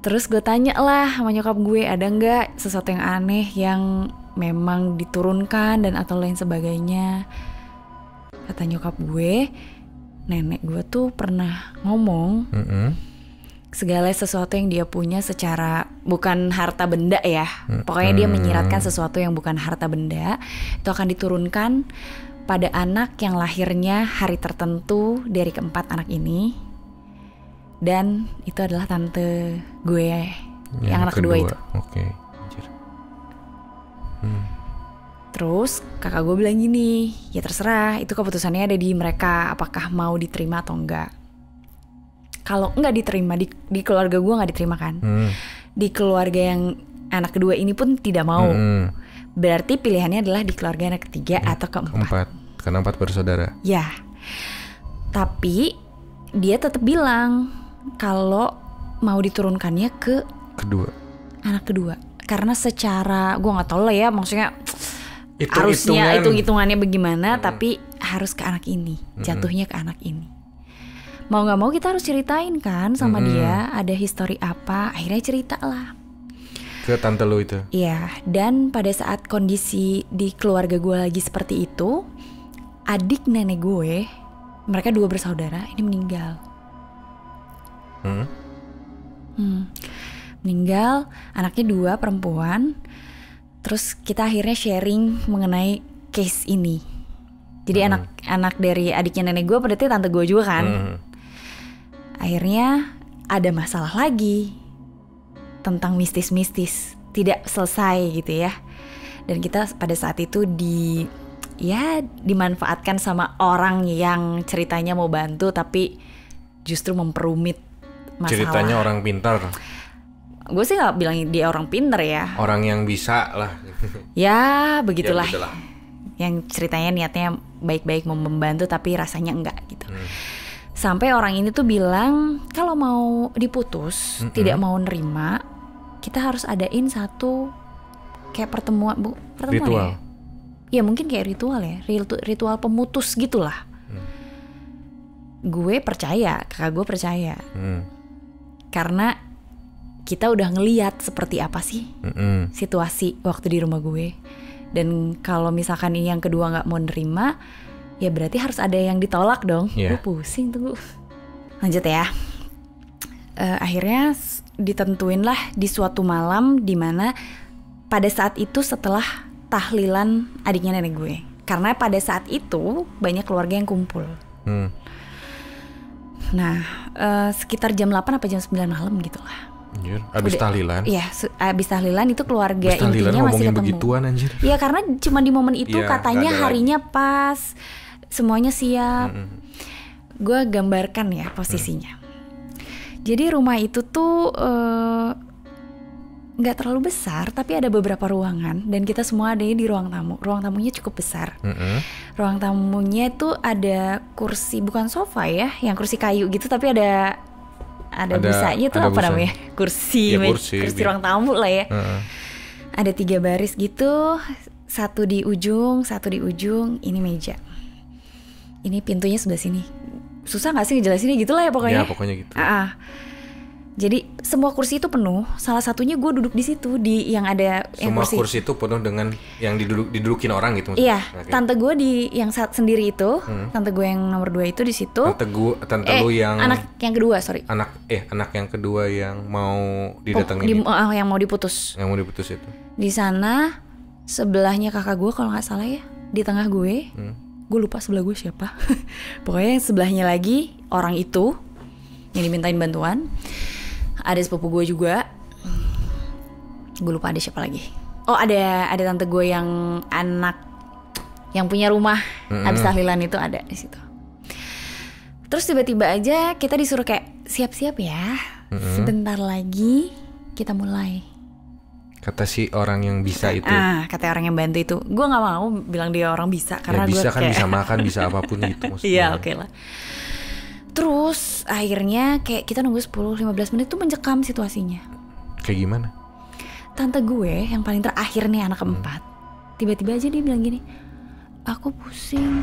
Terus gue tanya lah sama nyokap gue, ada nggak sesuatu yang aneh yang memang diturunkan dan atau lain sebagainya. Kata nyokap gue, nenek gue tuh pernah ngomong segala sesuatu yang dia punya secara bukan harta benda ya. Pokoknya dia menyiratkan sesuatu yang bukan harta benda itu akan diturunkan pada anak yang lahirnya hari tertentu dari keempat anak ini. Dan itu adalah tante gue yang anak kedua itu. Oke. Terus kakak gue bilang gini, ya terserah, itu keputusannya ada di mereka, apakah mau diterima atau enggak. Kalau enggak diterima, di keluarga gue enggak diterima kan. Di keluarga yang anak kedua ini pun tidak mau. Berarti pilihannya adalah di keluarga anak ketiga atau keempat. Karena 4 bersaudara. Ya, tapi dia tetap bilang kalau mau diturunkannya ke anak kedua. Karena secara, gue gak tahu lah ya, maksudnya harusnya hitung-hitungannya bagaimana, tapi harus ke anak ini, jatuhnya ke anak ini. Mau gak mau kita harus ceritain kan sama dia, ada histori apa, akhirnya cerita lah ke tante lo itu. Iya, dan pada saat kondisi di keluarga gue lagi seperti itu, adik nenek gue, mereka 2 bersaudara, ini meninggal. Meninggal, anaknya 2 perempuan. Terus kita akhirnya sharing mengenai case ini. Jadi anak dari adiknya nenek gue berarti tante gue juga kan. Akhirnya ada masalah lagi tentang mistis-mistis, tidak selesai gitu ya. Dan kita pada saat itu dimanfaatkan sama orang yang ceritanya mau bantu tapi justru memperumit masalah. Ceritanya orang pintar. Gue sih gak bilang dia orang pinter ya. Orang yang bisa lah. Ya begitulah. Yang ceritanya niatnya baik-baik mau membantu tapi rasanya enggak gitu. Sampai orang ini tuh bilang kalau mau diputus, tidak mau nerima, kita harus adain satu kayak pertemuan ritual. Ya mungkin kayak ritual ya, ritual pemutus gitulah. Gue percaya, kakak gue percaya. Karena kita udah ngeliat seperti apa sih situasi waktu di rumah gue. Dan kalau misalkan ini yang kedua gak mau nerima, ya berarti harus ada yang ditolak dong. Gue pusing tuh. Lanjut ya. Akhirnya ditentuin lah di suatu malam, dimana pada saat itu setelah tahlilan adiknya nenek gue. Karena pada saat itu banyak keluarga yang kumpul. Nah sekitar jam 8 apa jam 9 malam gitu lah. Anjir, abis tahlilan? Iya, abis tahlilan itu keluarga intinya masih ketemu. Begituan anjir. Iya, karena cuma di momen itu katanya harinya pas, semuanya siap. Gue gambarkan ya posisinya. Jadi rumah itu tuh nggak terlalu besar, tapi ada beberapa ruangan dan kita semua ada di ruang tamu. Ruang tamunya cukup besar. Ruang tamunya itu ada kursi, bukan sofa ya, yang kursi kayu gitu, tapi ada busanya tuh apa namanya? Kursi ruang tamu lah ya. Ada 3 baris gitu, satu di ujung, ini meja. Ini pintunya sebelah sini. Susah nggak sih ngejelasinnya gitu lah ya pokoknya. Ya pokoknya gitu. Jadi semua kursi itu penuh. Salah satunya gue duduk di situ di yang ada yang Semua kursi itu penuh dengan yang didudukin orang gitu maksudnya? Iya, tante gue di yang sendiri itu, tante gue yang nomor 2 itu di situ. Tante lu yang anak yang kedua, sorry. Anak yang kedua yang mau didatengin. Yang mau diputus. Yang mau diputus itu. Di sana sebelahnya kakak gue kalau nggak salah ya, di tengah gue. Gue lupa sebelah gue siapa. Pokoknya yang sebelahnya lagi orang itu yang dimintain bantuan. Ada sepupu gue juga. Gue lupa ada siapa lagi. Oh ada tante gue yang anak yang punya rumah abis tahlilan itu ada di situ. Terus tiba-tiba aja kita disuruh kayak siap-siap ya. Sebentar lagi kita mulai. Kata si orang yang bisa itu. Kata orang yang bantu itu. Gue nggak mau bilang dia orang bisa karena bisa gue kan kayak bisa makan bisa apapun gitu maksudnya. Iya oke lah. Terus akhirnya kayak kita nunggu 10-15 menit tuh mencekam situasinya. Kayak gimana? Tante gue yang paling terakhir nih anak keempat, tiba-tiba aja dia bilang gini, aku pusing.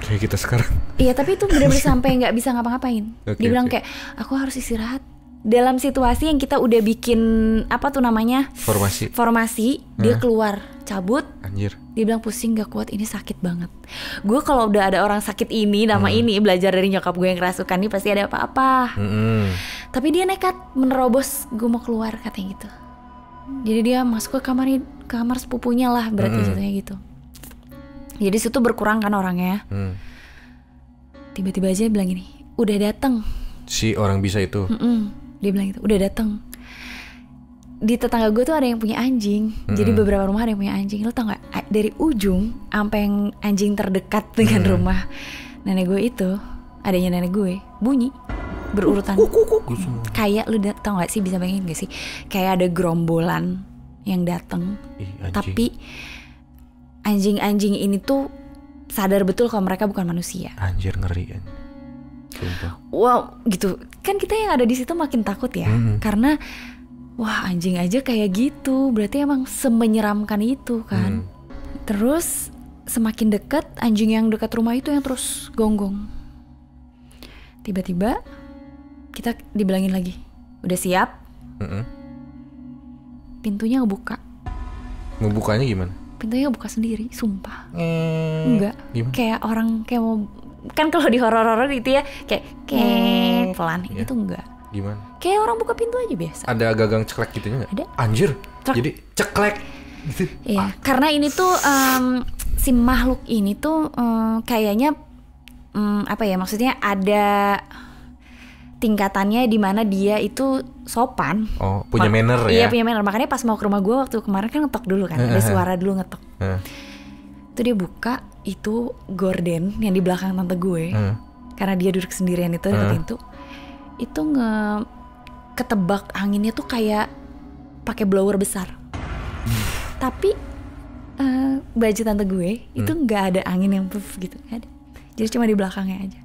Kayak kita sekarang. Iya tapi itu benar-benar sampai nggak bisa ngapa-ngapain. Dia bilang kayak aku harus istirahat. Dalam situasi yang kita udah bikin apa tuh namanya? Formasi. Dia keluar cabut. Anjir. Dia bilang pusing gak kuat, ini sakit banget. Gue kalau udah ada orang sakit ini ini belajar dari nyokap gue yang kerasukan ini pasti ada apa-apa. Tapi dia nekat menerobos, gue mau keluar katanya gitu. Jadi dia masuk ke kamar sepupunya lah berarti jatuhnya gitu. Jadi situ berkurang kan orangnya. Tiba-tiba aja bilang gini, udah datang. Si orang bisa itu. Dia bilang gitu, udah datang. Di tetangga gue tuh ada yang punya anjing. Jadi beberapa rumah ada yang punya anjing. Lo tau gak, dari ujung sampai yang anjing terdekat dengan rumah nenek gue itu, adanya nenek gue, bunyi berurutan. Kayak lu tau gak sih, bisa bayangin gak sih, kayak ada gerombolan yang datang. Tapi anjing-anjing ini tuh sadar betul kalau mereka bukan manusia. Anjir, ngeri kan. Sumpah. Wow, gitu. Kan kita yang ada di situ makin takut ya. Karena wah, anjing aja kayak gitu. Berarti emang semenyeramkan itu kan. Terus semakin dekat, anjing yang dekat rumah itu yang terus gonggong. Tiba-tiba kita dibilangin lagi, udah siap? Pintunya ngebuka. Ngebukanya gimana? Pintunya ngebuka sendiri, sumpah. Enggak. Gimana? Kayak orang kayak mau, kan kalau di horor-horor itu ya kayak pelan. Itu enggak. Gimana? Kayak orang buka pintu aja biasa. Ada gagang ceklek gitunya nggak? Ada. Anjir. Jadi ceklek. Gitu. Iya. Karena ini tuh si makhluk ini tuh kayaknya apa ya, maksudnya ada tingkatannya di mana dia itu sopan. Oh, punya manner ya? Iya, punya manner. Makanya pas mau ke rumah gue waktu kemarin kan ngetok dulu kan, ada suara dulu ngetok. Itu dia buka, itu gorden yang di belakang tante gue. Karena dia duduk sendirian itu dekat pintu. Itu ketebak anginnya tuh kayak pakai blower besar. Tapi baju tante gue itu nggak ada angin yang puff gitu, nggak ada. Jadi cuma di belakangnya aja.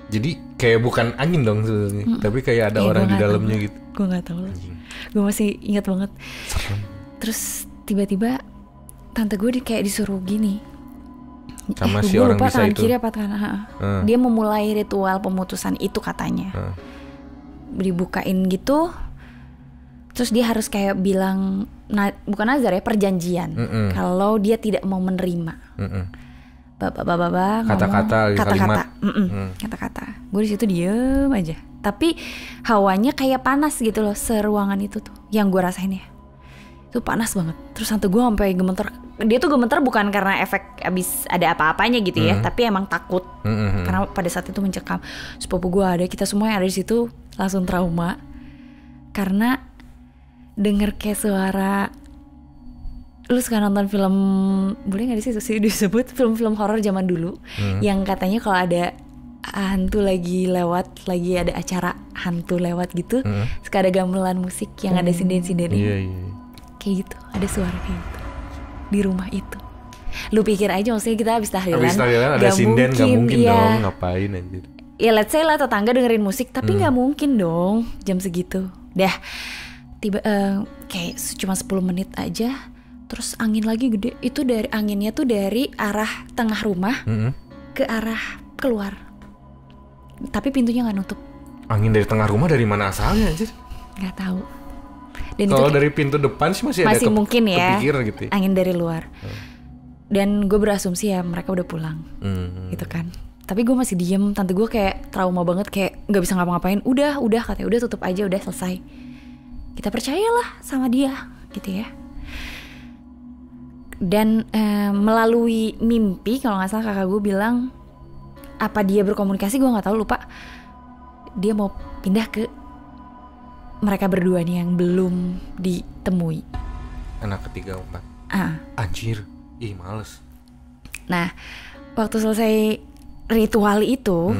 Jadi kayak bukan angin dong sebenarnya, tapi kayak ada orang di dalamnya gitu. Gue nggak tahu. Gue masih ingat banget. Terus tiba-tiba tante gue kayak disuruh gini. Sama si orang bisa itu. Kiri apa kanan? Dia memulai ritual pemutusan itu katanya. Dibukain gitu. Terus dia harus kayak bilang, bukan nazar ya, perjanjian. Kalau dia tidak mau menerima. Kata-kata, kata-kata. Gue di situ diem aja. Tapi hawanya kayak panas gitu loh, seruangan itu tuh. Yang gue rasain ya, itu panas banget. Terus tante gue sampai gemeter. Dia tuh gemeter bukan karena efek abis ada apa-apanya gitu ya, tapi emang takut. Karena pada saat itu mencekam. Sepupu gue ada, kita semua yang ada di situ langsung trauma. Karena denger kayak suara. Lu suka nonton film, boleh nggak sih disebut film-film horor zaman dulu, yang katanya kalau ada hantu lagi lewat, lagi ada acara hantu lewat gitu, suka ada gamelan musik yang ada sinden-sindennya. Kayak gitu, ada suara kayak gitu di rumah itu. Lu pikir aja, maksudnya kita habis tahlilan ada sinden, gak mungkin dong, ngapain anjir. Ya let's say lah tetangga dengerin musik, tapi gak mungkin dong jam segitu. Dah tiba kayak cuma 10 menit aja. Terus angin lagi gede. Itu dari anginnya tuh dari arah tengah rumah ke arah keluar. Tapi pintunya nggak nutup. Angin dari tengah rumah dari mana asalnya anjir? Nggak tahu. Dan Kalau itu dari pintu depan sih masih ada mungkin ya kepikir gitu ya. angin dari luar. Dan gue berasumsi ya mereka udah pulang gitu kan. Tapi gue masih diem. Tante gue kayak trauma banget, kayak nggak bisa ngapa-ngapain. Udah katanya udah tutup aja, udah selesai. Kita percayalah sama dia gitu ya. Dan melalui mimpi kalau nggak salah kakak gue bilang, apa dia berkomunikasi gue nggak tahu, lupa. Dia mau pindah ke mereka berdua nih yang belum ditemui. Anak ketiga 4. Anjir, ih males. Nah, waktu selesai ritual itu,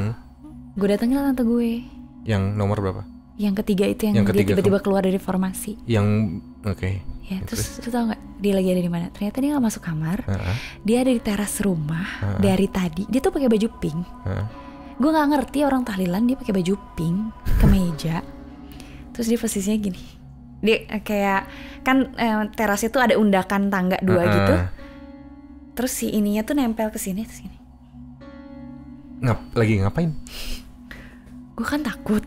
gue datengin tante gue. Yang nomor berapa? Yang ketiga itu yang dia tiba-tiba keluar dari formasi. Yang oke. Ya, terus lu tau gak dia lagi ada di mana? Ternyata dia gak masuk kamar. Dia ada di teras rumah dari tadi. Dia tuh pakai baju pink. Gue gak ngerti orang tahlilan dia pakai baju pink ke meja. Terus dia posisinya gini. Dia kayak kan teras itu ada undakan tangga 2 gitu. Terus si ininya tuh nempel ke sini terus gini. Lagi ngapain? Gue kan takut.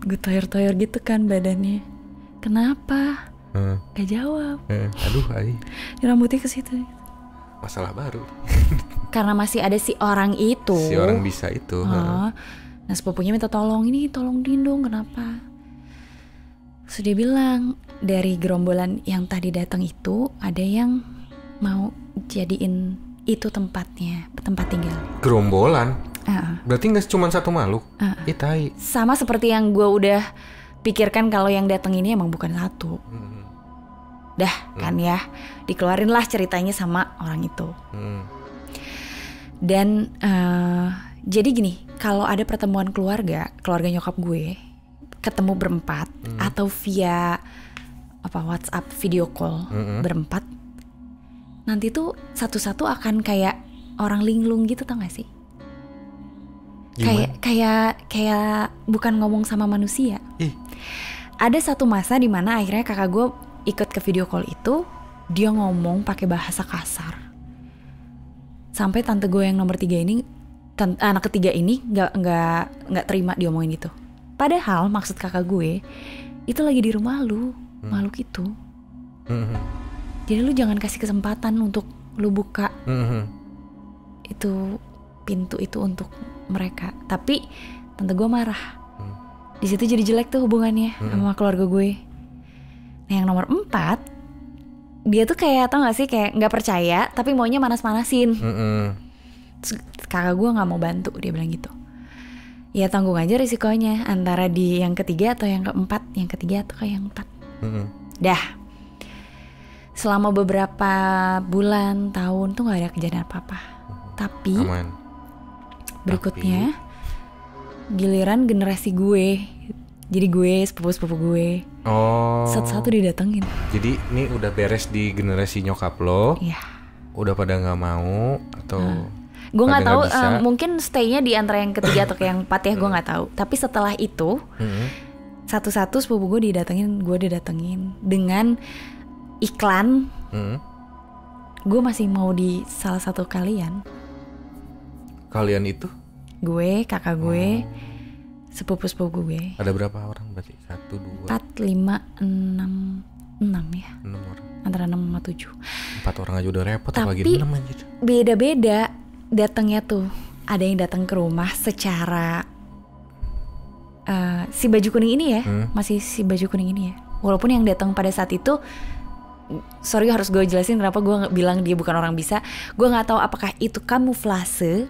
Gue toyor-toyor gitu kan badannya. Kenapa? Gak jawab. Aduh, rambutnya ke situ. Masalah baru. Karena masih ada si orang itu. Si orang bisa itu. Nah sepupunya minta tolong, ini tolong dindung, kenapa? Terus dia bilang dari gerombolan yang tadi datang itu ada yang mau jadiin itu tempat tinggal. Gerombolan? Berarti nggak cuma satu makhluk? Tai. Sama seperti yang gue udah pikirkan kalau yang datang ini emang bukan satu. Kan ya, dikeluarin lah ceritanya sama orang itu. Dan jadi gini, kalau ada pertemuan keluarga nyokap gue ketemu berempat atau via WhatsApp video call berempat, nanti tuh satu-satu akan kayak orang linglung gitu, tau gak sih? Kayak bukan ngomong sama manusia. Ada satu masa di mana akhirnya kakak gue ikut ke video call itu, dia ngomong pakai bahasa kasar. Sampai tante gue yang nomor 3 ini, anak ketiga ini nggak terima diomongin gitu. Padahal maksud kakak gue itu lagi di rumah lu, makhluk itu. Jadi lu jangan kasih kesempatan untuk lu buka itu pintu itu untuk mereka. Tapi tante gue marah. Di situ jadi jelek tuh hubungannya sama keluarga gue. Nah yang nomor 4, dia tuh kayak tau gak sih, kayak nggak percaya tapi maunya manas-manasin. Terus kakak gue nggak mau bantu, dia bilang gitu. Ya tanggung aja risikonya antara di yang ketiga atau yang keempat, yang ketiga atau kayak yang 4. Dah. Selama beberapa bulan, tahun tuh nggak ada kejadian apa-apa. Tapi aman. Berikutnya giliran generasi gue. Jadi gue, sepupu-sepupu gue satu-satu didatengin. Jadi ini udah beres di generasi nyokap lo. Iya. Udah pada gak mau atau gue gak tahu, mungkin stay-nya di antara yang ketiga atau yang 4 ya, gue gak tahu. Tapi setelah itu satu-satu sepupu gue didatengin dengan iklan. Gue masih mau di salah satu kalian. Kalian itu? Gue, kakak gue, sepupu-sepupu gue. Ada berapa orang berarti? 1, 2 4, 5, 6 ya. 6 orang. Antara 6 sama 7. 4 orang aja udah repot, apalagi 6 aja. Beda-beda datangnya tuh. Ada yang datang ke rumah secara si baju kuning ini ya, masih si baju kuning ini ya. Walaupun yang datang pada saat itu, sorry harus gue jelasin kenapa gue bilang dia bukan orang bisa. Gue nggak tahu apakah itu kamuflase,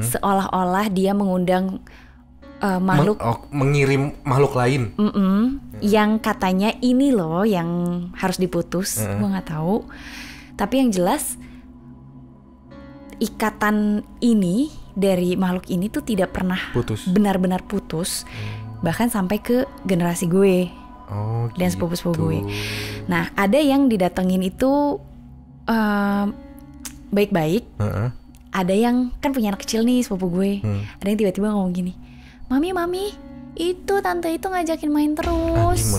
seolah-olah dia mengundang makhluk, mengirim makhluk lain, yang katanya ini loh yang harus diputus. Gue nggak tahu. Tapi yang jelas ikatan ini dari makhluk ini tuh tidak pernah benar-benar putus, bahkan sampai ke generasi gue dan sepupu-sepupu gue. Nah ada yang didatengin itu baik-baik, ada yang kan punya anak kecil nih sepupu gue, ada yang tiba-tiba ngomong gini, Mami, itu tante itu ngajakin main terus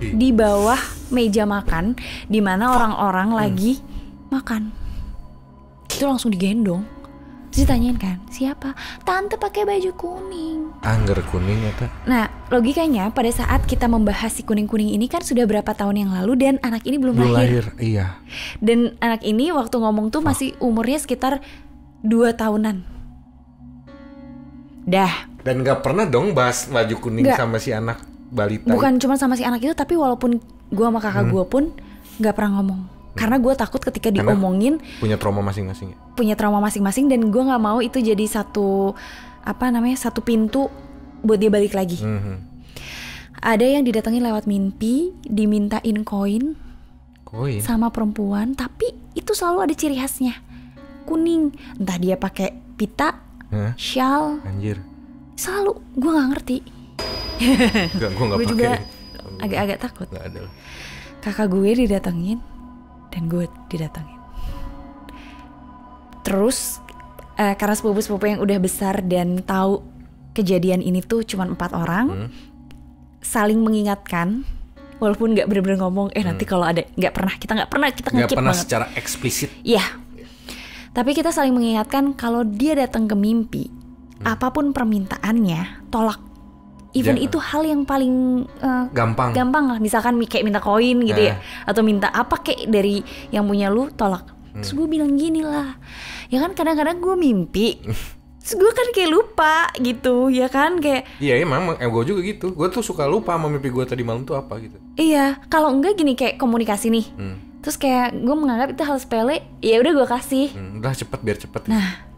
di bawah meja makan, di mana orang-orang lagi makan. Itu langsung digendong Terus ditanyain kan, siapa? Tante pakai baju kuning. Angger kuning eta. Nah, logikanya pada saat kita membahas si kuning-kuning ini kan sudah berapa tahun yang lalu dan anak ini belum lahir. Iya. Dan anak ini waktu ngomong tuh masih umurnya sekitar 2 tahunan. Dah. Dan gak pernah dong bahas baju kuning sama si anak balita. Bukan cuma sama si anak itu, tapi walaupun gue sama kakak gue pun gak pernah ngomong. Karena gue takut ketika diomongin punya trauma masing-masing ya? Punya trauma masing-masing dan gue gak mau itu jadi satu pintu buat dia balik lagi. Ada yang didatengin lewat mimpi, dimintain koin sama perempuan, tapi itu selalu ada ciri khasnya, kuning. Entah dia pakai pita, shawl. Anjir. Selalu, gue gak ngerti. Gue juga agak-agak takut. Gak ada. Kakak gue didatengin dan gue didatengin. Terus karena sepupu-sepupu yang udah besar dan tahu kejadian ini tuh cuma 4 orang, saling mengingatkan, walaupun nggak benar-benar ngomong, nanti kalau ada, kita nggak pernah nggak pernah secara eksplisit. Iya. Tapi kita saling mengingatkan kalau dia datang ke mimpi, apapun permintaannya, tolak. Even itu hal yang paling gampang lah. Misalkan kayak minta koin gitu ya, atau minta apa kayak dari yang punya lu, tolak. Terus gue bilang gini lah, ya kan kadang-kadang gue mimpi, terus gue kan kayak lupa gitu, ya kan kayak. Iya emang gue juga gitu. Gue tuh suka lupa sama mimpi gue tadi malam tuh apa gitu. Iya, kalau enggak gini kayak komunikasi nih. Terus kayak gue menganggap itu hal sepele, ya udah gue kasih. Udah cepet biar cepet. Nah,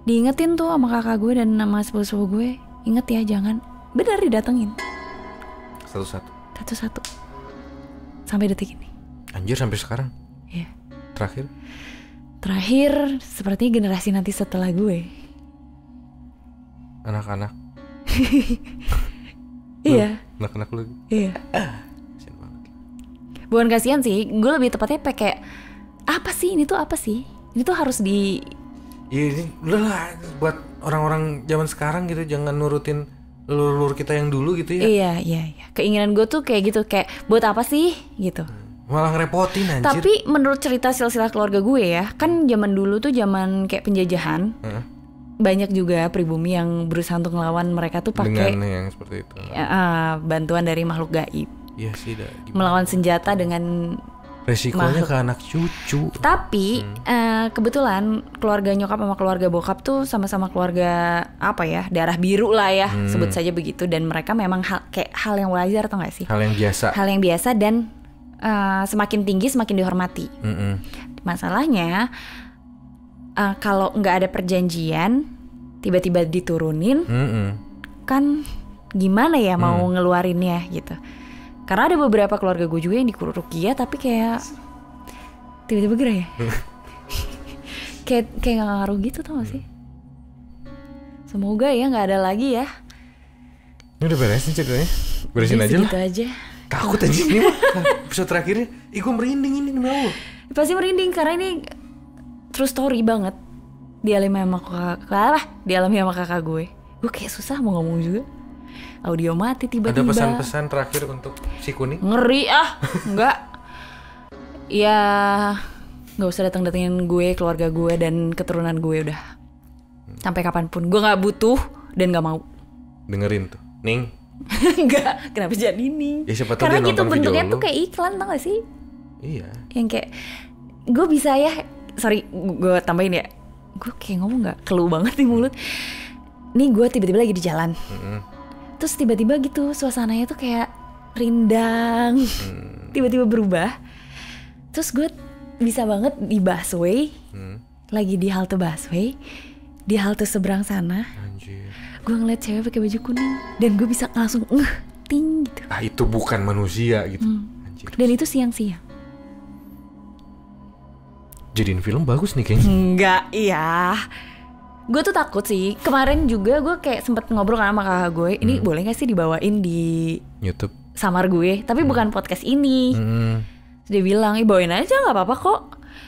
diingetin tuh sama kakak gue dan sama sepupu-sepupu gue, inget ya jangan. Benar didatengin satu-satu sampai detik ini. Anjir, sampai sekarang. Iya. Terakhir sepertinya generasi nanti setelah gue, anak-anak. Iya. Anak-anak lu. Iya. Kasian banget. Bukan kasihan sih, gue lebih tepatnya kayak apa sih ini tuh, apa sih ini tuh harus di. Iya, ini udah lah buat orang-orang zaman sekarang gitu, jangan nurutin lulur kita yang dulu gitu ya. Iya. Keinginan gue tuh kayak gitu, kayak buat apa sih gitu. Malah ngerepotin anjir. Tapi menurut cerita silsilah keluarga gue ya, kan zaman dulu tuh zaman kayak penjajahan. Banyak juga pribumi yang berusaha untuk ngelawan mereka tuh pakai dengan yang seperti itu. Bantuan dari makhluk gaib. Iya sih, melawan senjata dengan resikonya ke anak cucu. Tapi kebetulan keluarga nyokap sama keluarga bokap tuh sama-sama keluarga apa ya, darah biru lah ya, sebut saja begitu. Dan mereka memang hal yang wajar, atau nggak sih? Hal yang biasa dan semakin tinggi semakin dihormati. Masalahnya kalau nggak ada perjanjian tiba-tiba diturunin, kan gimana ya mau ngeluarinnya gitu. Karena ada beberapa keluarga gue juga yang ruqyah tapi kayak tiba-tiba gerah ya. kayak gak ngaruh gitu, tau gak sih? Semoga ya gak ada lagi ya. Ini udah beres nih ceritanya. Beresin aja lah. Gitu aja. Takut aja ini mah. Episode terakhirnya gue merinding ini, kenapa? Pasti merinding karena ini true story banget. Dialami sama kakak gue. Gue kayak susah mau ngomong juga. Audio mati tiba-tiba. Ada pesan-pesan terakhir untuk si kuning? Ngeri enggak. Ya gak usah datang-datangin gue, keluarga gue dan keturunan gue udah. Sampai kapanpun. Gue gak butuh dan gak mau. Dengerin tuh Ning. Enggak, kenapa jadi Ning? Ya, siapa tahu karena dia gitu bentuknya tuh lo. kayak iklan, tau gak sih? Iya. Yang kayak gue bisa ya. Sorry, gue tambahin ya. Gue kayak ngomong gak keluh banget di mulut. Nih gue tiba-tiba lagi di jalan. Terus tiba-tiba gitu suasananya tuh kayak rindang. Tiba-tiba berubah. Terus gue bisa banget di busway. Lagi di halte busway, di halte seberang sana. Anjir. Gue ngeliat cewek pakai baju kuning dan gue bisa langsung ting gitu. Itu bukan manusia gitu. Anjir. Dan itu siang-siang. Jadiin film bagus nih kayaknya. Enggak, iya. Gue tuh takut sih. Kemarin juga gue kayak sempet ngobrol sama kakak gue. Ini boleh gak sih dibawain di YouTube samar gue? Tapi bukan podcast ini. Dia bilang, bawain aja gak apa-apa kok.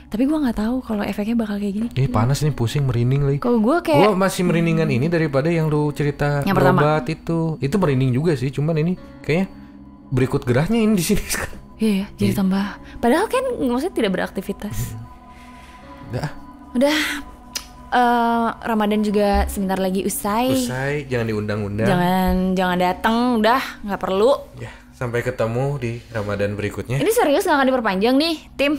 Tapi gue gak tahu kalau efeknya bakal kayak gini. Panas nih, pusing, merinding lagi. Kalau gue kayak gue masih merindingan ini daripada yang lu cerita yang berobat itu. Itu merinding juga sih. Cuman ini kayaknya berikut gerahnya ini di sini sekarang. Iya, jadi tambah. Padahal kan maksudnya tidak beraktivitas. Udah. Ramadan juga sebentar lagi usai. Jangan diundang-undang. Jangan datang, udah nggak perlu. Ya, sampai ketemu di Ramadan berikutnya. Ini serius nggak akan diperpanjang nih, tim?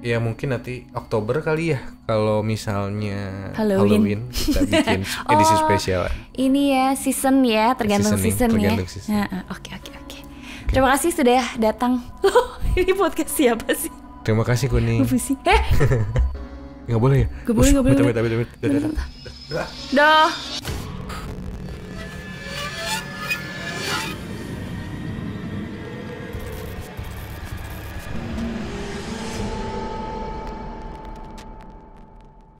Ya mungkin nanti Oktober kali ya, kalau misalnya Halloween kita bikin edisi spesial. Ini ya season ya, tergantung season ya. Oke. Terima kasih sudah datang. Ini podcast siapa sih? Terima kasih Kuning. Nggak boleh ya? Nggak boleh. Dah. Dah.